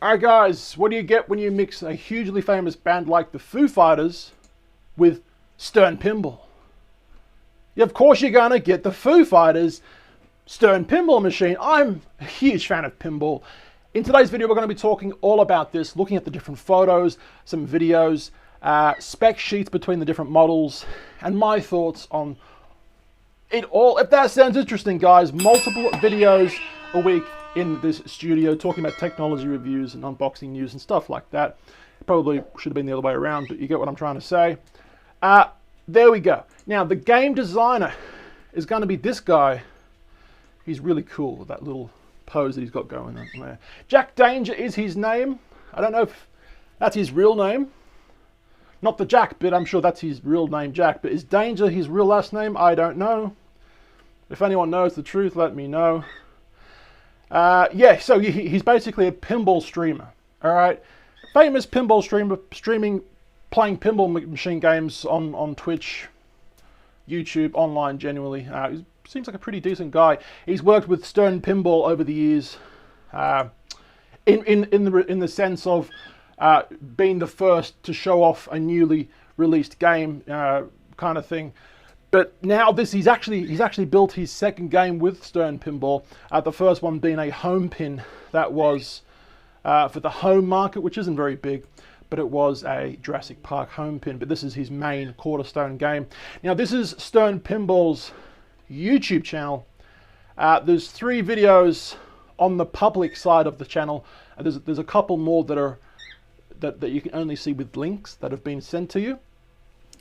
Alright guys, what do you get when you mix a hugely famous band like the Foo Fighters with Stern Pinball? Yeah, of course you're gonna get the Foo Fighters Stern Pinball machine. I'm a huge fan of pinball. In today's video we're going to be talking all about this, looking at the different photos, some videos, spec sheets between the different models, and my thoughts on it all. If that sounds interesting guys, multiple videos a week in this studio talking about technology reviews and unboxing news and stuff like that. Probably should have been the other way around, but you get what I'm trying to say. There we go. Now the game designer is going to be this guy. He's really cool with that little pose that he's got going on there. Jack Danger is his name. I don't know if that's his real name. Not the Jack bit, I'm sure that's his real name, Jack. But is Danger his real last name? I don't know. If anyone knows the truth, let me know. Yeah, so he's basically a pinball streamer. All right, famous pinball streamer, playing pinball machine games on Twitch, YouTube, online generally. He seems like a pretty decent guy. He's worked with Stern Pinball over the years, in the sense of being the first to show off a newly released game, kind of thing. But now he's actually built his second game with Stern Pinball. The first one being a home pin that was for the home market, which isn't very big, but it was a Jurassic Park home pin. But this is his main cornerstone game. Now this is Stern Pinball's YouTube channel. There's 3 videos on the public side of the channel. There's a couple more that you can only see with links that have been sent to you.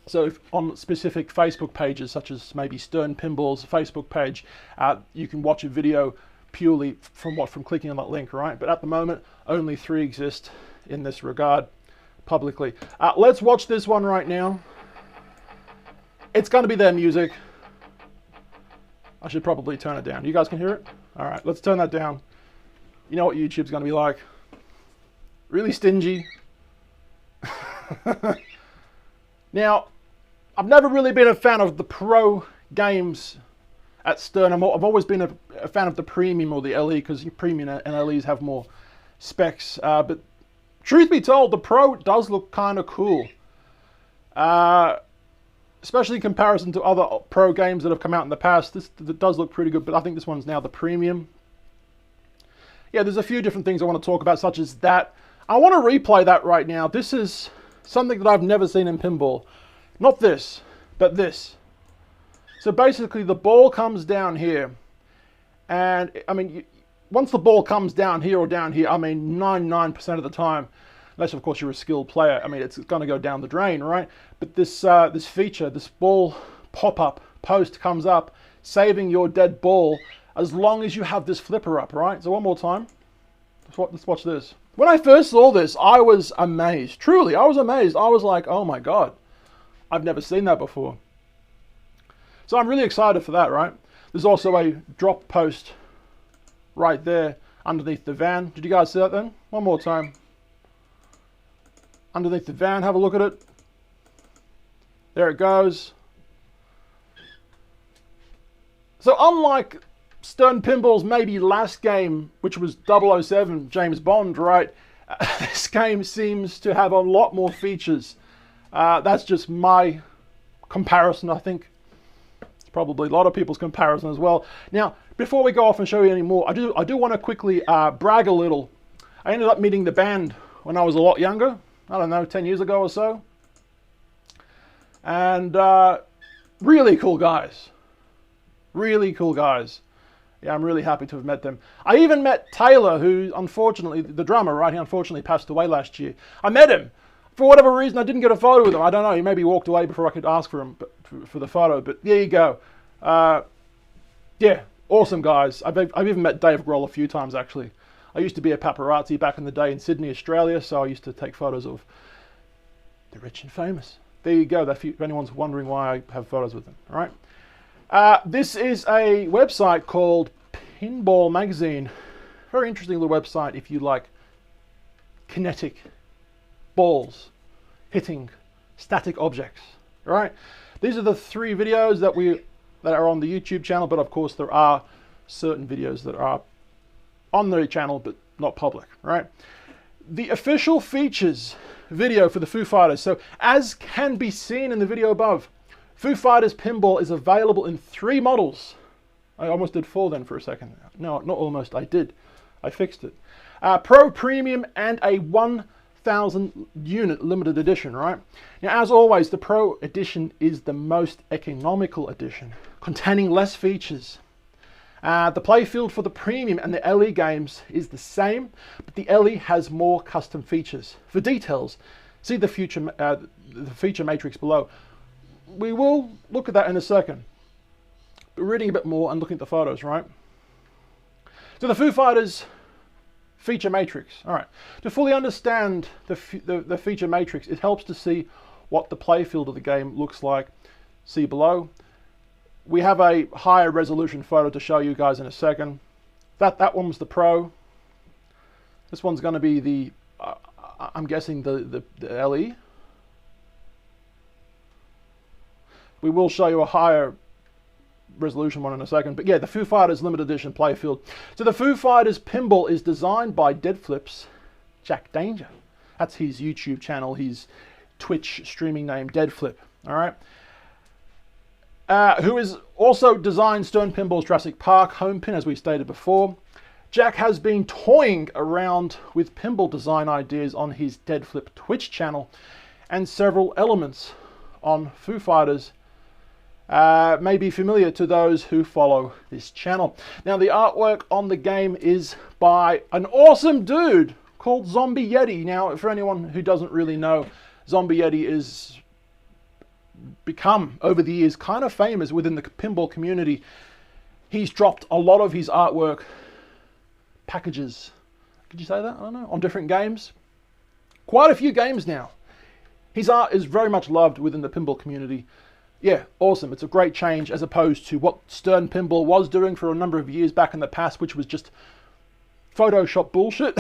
So if on specific Facebook pages, such as maybe Stern Pinball's Facebook page, you can watch a video purely from clicking on that link, right? But at the moment, only 3 exist in this regard publicly. Let's watch this one right now. It's going to be their music. I should probably turn it down. You guys can hear it? All right, let's turn that down. You know what YouTube's going to be like. Really stingy. Now, I've never really been a fan of the pro games at Stern. I've always been a fan of the premium or the LE, because premium and LEs have more specs. But truth be told, the pro does look kind of cool. Especially in comparison to other pro games that have come out in the past. This does look pretty good, but I think this one's now the premium. Yeah, there's a few different things I want to talk about, such as that. I want to replay that right now. This is something that I've never seen in pinball. Not this, but this. So basically the ball comes down here. And, I mean, once the ball comes down here or down here, I mean, 99% of the time, unless of course you're a skilled player, I mean, it's going to go down the drain, right? But this feature, this ball pop-up post comes up, saving your dead ball as long as you have this flipper up, right? So one more time. Let's watch this. When I first saw this, I was amazed. Truly, I was amazed. I was like, oh my God, I've never seen that before. So I'm really excited for that, right? There's also a drop post right there underneath the van. Did you guys see that then? One more time. Underneath the van, have a look at it. There it goes. So unlike Stern Pinball's maybe last game, which was 007 James Bond, right? This game seems to have a lot more features. That's just my comparison, I think. It's probably a lot of people's comparison as well. Now, before we go off and show you any more, I do want to quickly brag a little. I ended up meeting the band when I was a lot younger. I don't know, 10 years ago or so. And really cool guys. Really cool guys. Yeah, I'm really happy to have met them. I even met Taylor, who unfortunately, the drummer, right? He unfortunately passed away last year. I met him. For whatever reason, I didn't get a photo with him. I don't know. He maybe walked away before I could ask for him for the photo. But there you go. Yeah, awesome guys. I've even met Dave Grohl a few times, actually. I used to be a paparazzi back in the day in Sydney, Australia, so I used to take photos of the rich and famous. There you go. If anyone's wondering why I have photos with them, all right? This is a website called Pinball Magazine. Very interesting little website if you like kinetic balls hitting static objects. All right. These are the 3 videos that are on the YouTube channel, but of course there are certain videos that are on the channel but not public, right? the official features video for the Foo Fighters. So as can be seen in the video above, Foo Fighters Pinball is available in 3 models. I almost did 4 then for a second. No, not almost, I did. I fixed it. Pro Premium and a 1,000 unit limited edition, right? Now, as always, the Pro edition is the most economical edition, containing less features. The playfield for the Premium and the LE games is the same, but the LE has more custom features. For details, see the feature matrix below. We will look at that in a second. But reading a bit more and looking at the photos, right? So the Foo Fighters feature matrix. All right. To fully understand the feature matrix, it helps to see what the playfield of the game looks like. See below. We have a higher resolution photo to show you guys in a second. That one was the Pro. This one's going to be the, I'm guessing the LE. We will show you a higher resolution one in a second. But yeah, the Foo Fighters limited edition playfield. So the Foo Fighters Pinball is designed by Dead Flip's Jack Danger. That's his YouTube channel, his Twitch streaming name, Dead Flip. All right. Who has also designed Stern Pinball's Jurassic Park home pin, as we stated before. Jack has been toying around with pinball design ideas on his Dead Flip Twitch channel, and several elements on Foo Fighters may be familiar to those who follow this channel. Now, the artwork on the game is by an awesome dude called Zombie Yeti. Now, for anyone who doesn't really know, Zombie Yeti is become, over the years, kind of famous within the pinball community. He's dropped a lot of his artwork packages, could you say that? I don't know, on different games. Quite a few games now. His art is very much loved within the pinball community. Yeah, awesome. It's a great change as opposed to what Stern Pinball was doing for a number of years back in the past, which was just Photoshop bullshit.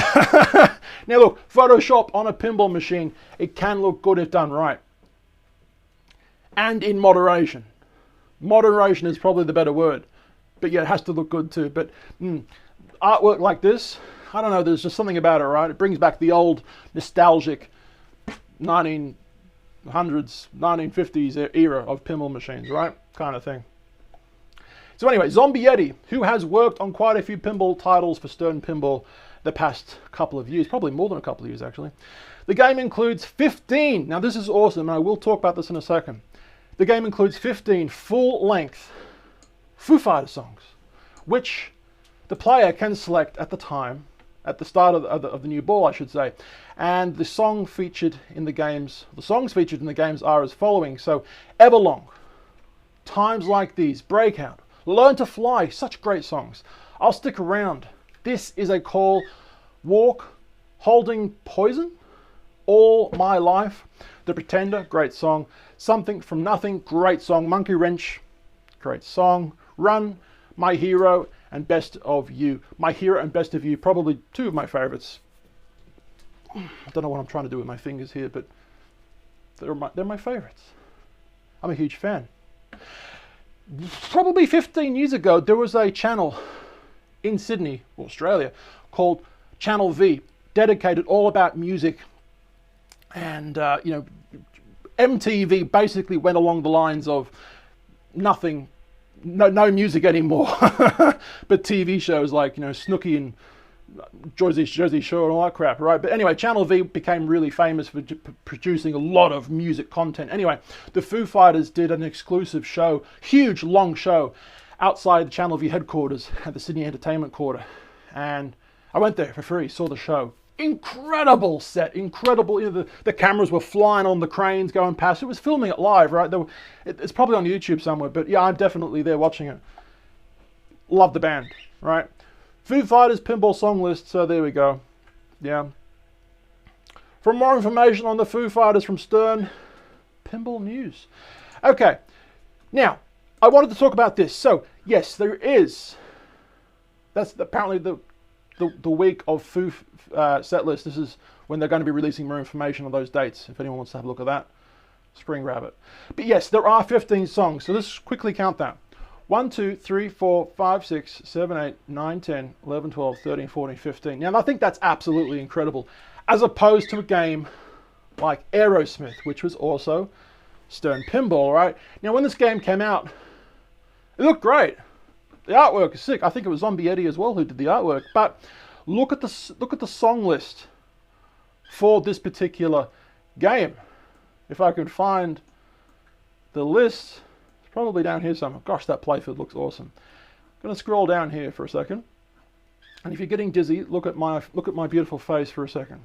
Now look, Photoshop on a pinball machine, it can look good if done right. And in moderation. Moderation is probably the better word. But yeah, it has to look good too. But artwork like this, I don't know, there's just something about it, right? It brings back the old nostalgic 1900s, 1950s era of pinball machines, right? Kind of thing. So anyway, Zombie Yeti, who has worked on quite a few pinball titles for Stern Pinball the past couple of years, probably more than a couple of years actually. The game includes 15, now this is awesome, and I will talk about this in a second. The game includes 15 full-length Foo Fighters songs, which the player can select at the time, at the start of the new ball, I should say. And the songs featured in the games are as following. So, Everlong, Times Like These, Breakout, Learn to Fly, such great songs. I'll Stick Around, This Is a Call, Walk, Holding Poison, All My Life, The Pretender, great song. Something from Nothing, great song. Monkey Wrench, great song. Run, My Hero, and Best of You. My Hero and Best of You, probably 2 of my favorites. I don't know what I'm trying to do with my fingers here, but they're my favorites. I'm a huge fan. Probably 15 years ago, there was a channel in Sydney, Australia, called Channel V, dedicated all about music. And, you know, MTV basically went along the lines of nothing, no music anymore, but TV shows like, you know, Snooki and Jersey Shore and all that crap, right? But anyway, Channel V became really famous for producing a lot of music content. Anyway, the Foo Fighters did an exclusive show, huge, long show, outside the Channel V headquarters at the Sydney Entertainment Quarter. And I went there for free, saw the show. Incredible set, incredible. You know, the cameras were flying on the cranes going past. It was filming it live, right? It's probably on YouTube somewhere, but yeah, I'm definitely there watching it. Love the band, right? Foo Fighters Pinball song list, so there we go. Yeah. For more information on the Foo Fighters from Stern Pinball News. Okay, now, I wanted to talk about this. So, yes, there is, that's apparently the week of Foo set list. This is when they're going to be releasing more information on those dates, if anyone wants to have a look at that. Spring Rabbit. But yes, there are 15 songs, so let's quickly count that. 1, 2, 3, 4, 5, 6, 7, 8, 9, 10, 11, 12, 13, 14, 15. Now, I think that's absolutely incredible. as opposed to a game like Aerosmith, which was also Stern Pinball, right? Now, when this game came out, it looked great. The artwork is sick. I think it was Zombie Eddie as well who did the artwork. But look at the song list for this particular game. If I can find the list, it's probably down here somewhere. Gosh, that playfield looks awesome. I'm going to scroll down here for a second. And if you're getting dizzy, look at my beautiful face for a second.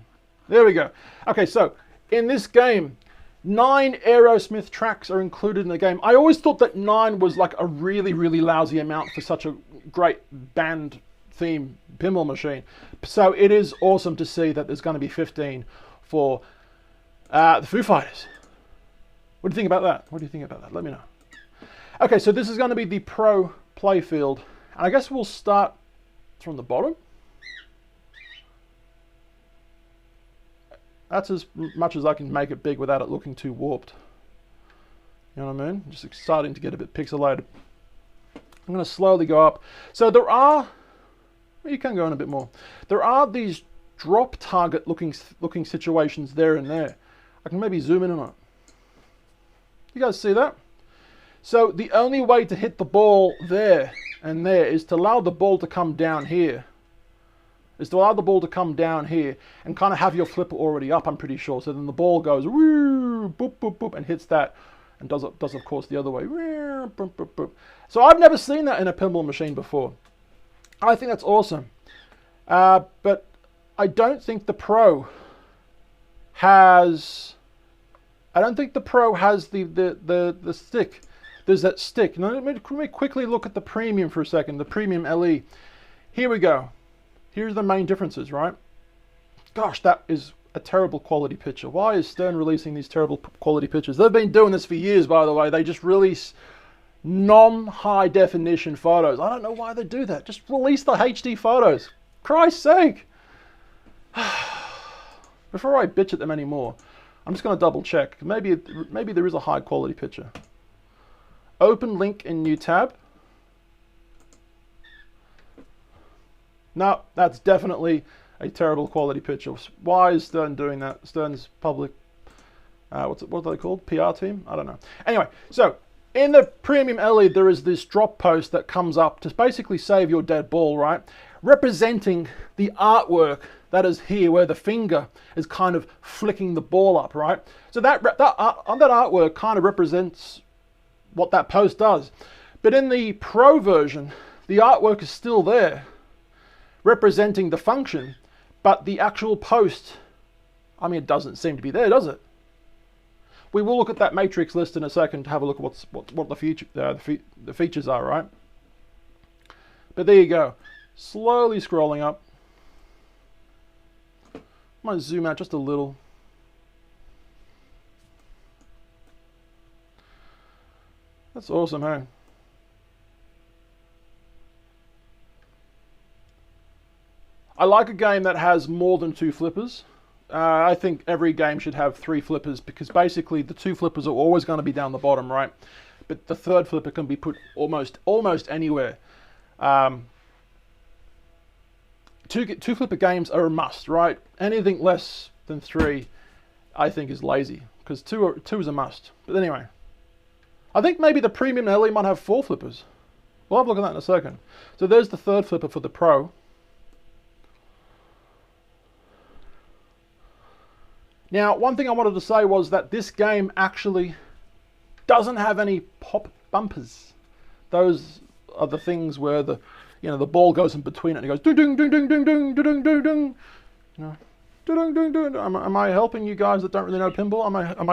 There we go. Okay, so in this game, 9 Aerosmith tracks are included in the game. I always thought that 9 was like a really, really lousy amount for such a great band theme pinball machine. So it is awesome to see that there's going to be 15 for the Foo Fighters. What do you think about that? What do you think about that? Let me know. Okay, so this is going to be the Pro playfield. And I guess we'll start from the bottom. That's as much as I can make it big without it looking too warped. You know what I mean? Just starting to get a bit pixelated. I'm going to slowly go up. So there are, well, you can go in a bit more. There are these drop target looking situations there and there. I can maybe zoom in on it. You guys see that? So the only way to hit the ball there and there is to allow the ball to come down here. And kind of have your flipper already up, I'm pretty sure. So then the ball goes, woo, boop, boop, boop, and hits that. And does of course, the other way. Woo, boop, boop, boop. So I've never seen that in a pinball machine before. I think that's awesome. But I don't think the Pro has... the stick. There's that stick. Now, let me quickly look at the Premium for a second. The Premium LE. Here we go. Here's the main differences, right? Gosh, that is a terrible quality picture. Why is Stern releasing these terrible quality pictures? They've been doing this for years, by the way. They just release non-high definition photos. I don't know why they do that. Just release the HD photos. Christ's sake. Before I bitch at them anymore, I'm just going to double check. Maybe there is a high quality picture. Open link in new tab. No, that's definitely a terrible quality picture. Why is Stern doing that? Stern's public, what are they called? PR team? I don't know. Anyway, so in the Premium LE, there is this drop post that comes up to basically save your dead ball, right? Representing the artwork that is here, where the finger is kind of flicking the ball up, right? So that artwork kind of represents what that post does. But in the Pro version, the artwork is still there, representing the function, but the actual post, I mean, it doesn't seem to be there, does it? We will look at that matrix list in a second to have a look at what the features are, right? But there you go. Slowly scrolling up. I might zoom out just a little. That's awesome, hey? I like a game that has more than 2 flippers. I think every game should have 3 flippers, because basically the 2 flippers are always going to be down the bottom, right? But the 3rd flipper can be put almost anywhere. 2 flipper games are a must, right? Anything less than 3, I think, is lazy, because 2 is a must. But anyway, I think maybe the Premium LE might have 4 flippers. We'll have a look at that in a second. So there's the 3rd flipper for the Pro. Now, one thing I wanted to say was that this game actually doesn't have any pop bumpers. Those are the things where the ball goes in between it and it goes ding ding ding ding ding ding ding ding ding. You know, ding ding ding. Am I helping you guys that don't really know pinball? Am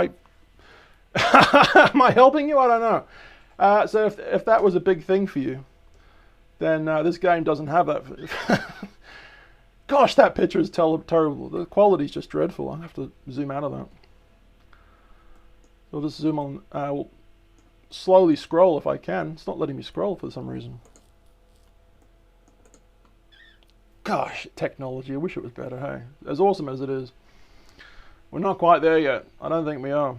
I helping you? I don't know. So if that was a big thing for you, then this game doesn't have that. Gosh, that picture is terrible. The quality's just dreadful. I have to zoom out of that. I'll just zoom on. We'll slowly scroll if I can. It's not letting me scroll for some reason. Gosh, technology. I wish it was better, hey? As awesome as it is. We're not quite there yet. I don't think we are.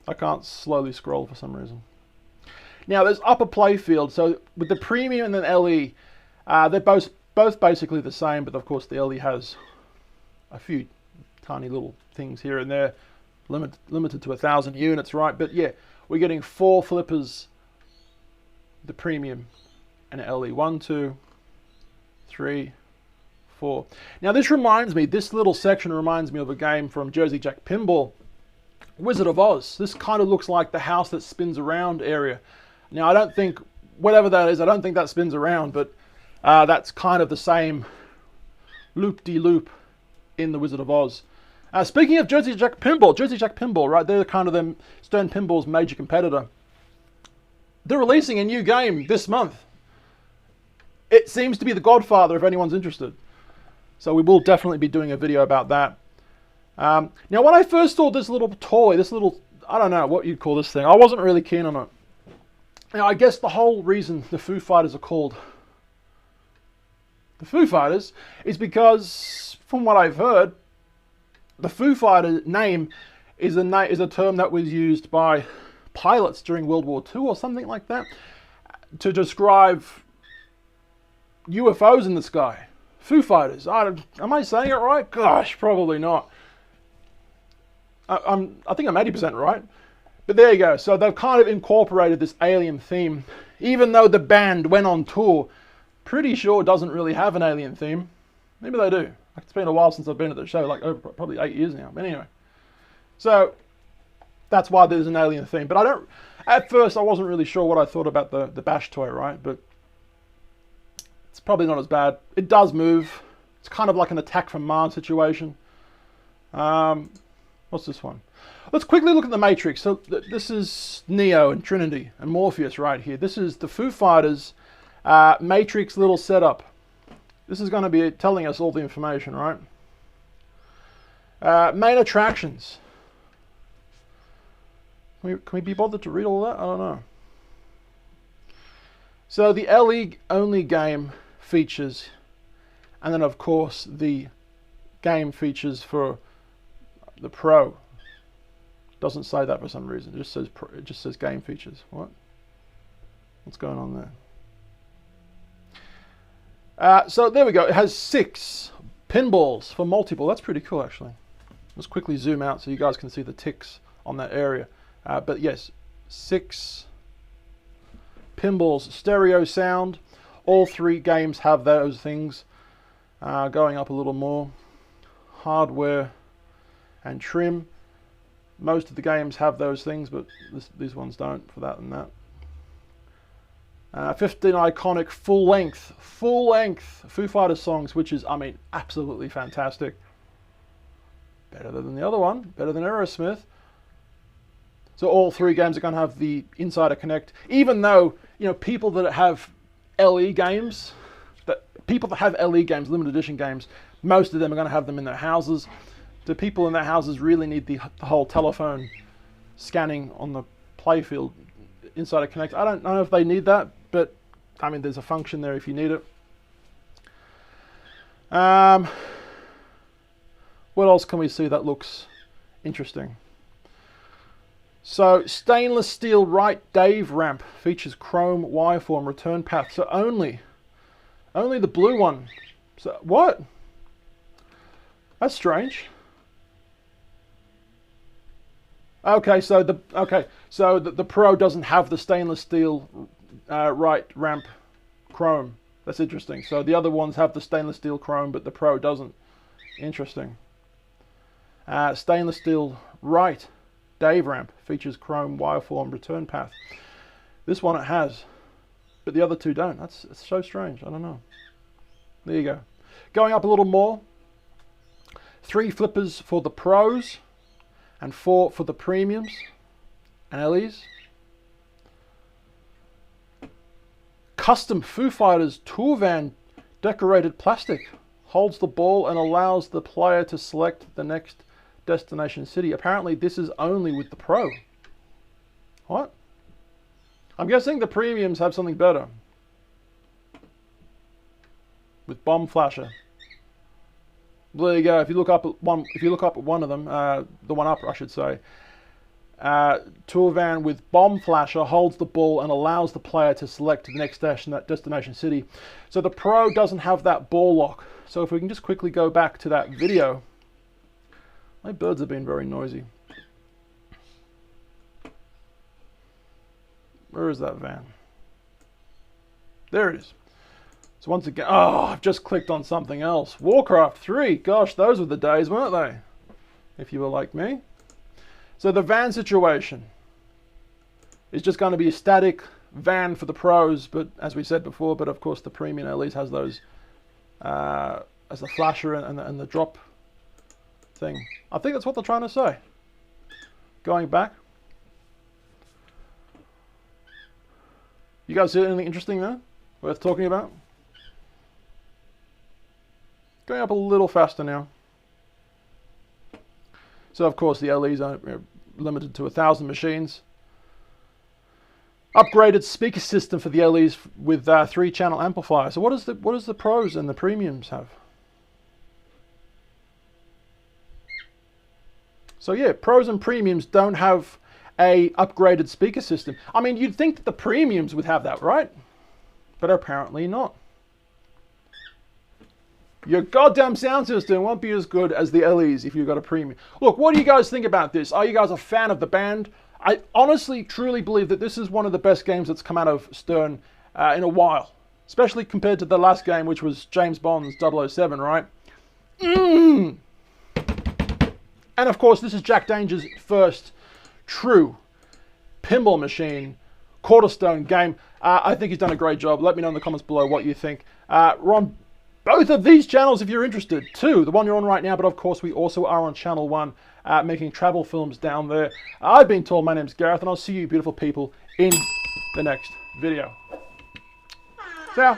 I can't slowly scroll for some reason. Now, there's upper playfield. So with the Premium and the LE, they're both basically the same, but of course the LE has a few tiny little things here and there, limited to 1,000 units, right? But yeah, we're getting 4 flippers, the premium, and LE. 1, 2, 3, 4. Now this little section reminds me of a game from Jersey Jack Pinball, Wizard of Oz. This kind of looks like the house that spins around area. Now I don't think, whatever that is, I don't think that spins around, but that's kind of the same loop-de-loop in the Wizard of Oz. Speaking of Jersey Jack Pinball, right? They're kind of them Stern Pinball's major competitor. They're releasing a new game this month. It seems to be The Godfather, if anyone's interested. So we will definitely be doing a video about that. Now, when I first saw this little toy, I don't know what you'd call this thing, I wasn't really keen on it. Now, I guess the whole reason the Foo Fighters are called the Foo Fighters is because, from what I've heard, the Foo Fighter name is a term that was used by pilots during World War II or something like that to describe UFOs in the sky. Foo Fighters. Am I saying it right? Gosh, probably not. I think I'm 80% right. But there you go. So they've kind of incorporated this alien theme, even though the band went on tour. Pretty sure it doesn't really have an alien theme. Maybe they do. It's been a while since I've been at the show, like over probably 8 years now. But anyway, so that's why there's an alien theme. But at first I wasn't really sure what I thought about the Bash toy, right? But it's probably not as bad. It does move. It's kind of like an attack from Mars situation. What's this one? Let's quickly look at the Matrix. So this is Neo and Trinity and Morpheus right here. This is the Foo Fighters Matrix little setup. This is going to be telling us all the information, right? Main attractions. Can we be bothered to read all that? I don't know. So the LE only game features, and then of course the game features for the Pro. Doesn't say that for some reason. It just says game features. What's going on there? So there we go. It has 6 pinballs for multiple. That's pretty cool, actually. Let's quickly zoom out so you guys can see the ticks on that area. But yes, 6 pinballs, stereo sound. All 3 games have those things. Going up a little more, hardware and trim. Most of the games have those things, but these ones don't for that and that. 15 iconic full-length Foo Fighters songs, which is, I mean, absolutely fantastic. Better than the other one, better than Aerosmith. So all 3 games are going to have the Insider Connect, even though, you know, people that have LE games, limited edition games, most of them are going to have them in their houses. Do people in their houses really need the whole telephone scanning on the playfield Insider Connect? I don't know if they need that, but I mean, there's a function there if you need it. What else can we see that looks interesting? So stainless steel right Dave ramp features chrome wireform return path. So only the blue one. So what? That's strange. Okay, so the Pro doesn't have the stainless steel right ramp chrome. That's interesting. So the other ones have the stainless steel chrome, but the Pro doesn't. Interesting. Stainless steel right Dave ramp features chrome wireform return path. This one it has, but the other 2 don't. It's so strange. I don't know. There you go. Going up a little more. 3 flippers for the Pros and 4 for the Premiums and LEs. Custom Foo Fighters tour van decorated plastic holds the ball and allows the player to select the next destination city. Apparently this is only with the Pro. What? I'm guessing the Premiums have something better. With bomb flasher. Well, there you go. If you look up at one of them, the one up, I should say. Tour van with bomb flasher holds the ball and allows the player to select the next destination city. So the Pro doesn't have that ball lock. So if we can just quickly go back to that video My birds have been very noisy. Where is that van? There it is. So once again, oh, I've just clicked on something else. Warcraft 3. Gosh, those were the days, weren't they? If you were like me. So the van situation is just going to be a static van for the pros, but as we said before, but of course the premium at least has those as the flasher and the drop thing. I think that's what they're trying to say. Going back. You guys see anything interesting there? Worth talking about? Going up a little faster now. So of course the LEs are limited to 1,000 machines. Upgraded speaker system for the LEs with 3-channel amplifier. So what does the pros and the premiums have? So yeah, pros and premiums don't have a upgraded speaker system. I mean, you'd think that the premiums would have that, right? But apparently not. Your goddamn sound system won't be as good as the LEs if you've got a premium. Look, what do you guys think about this? Are you guys a fan of the band? I honestly, truly believe that this is one of the best games that's come out of Stern in a while. Especially compared to the last game, which was James Bond's 007, right? And of course, this is Jack Danger's first true pinball machine quarterstone game. I think he's done a great job. Let me know in the comments below what you think. We're on both of these channels if you're interested too. The one you're on right now, but of course we also are on channel 1 making travel films down there. I've been told, my name's Gareth, and I'll see you beautiful people in the next video. See ya.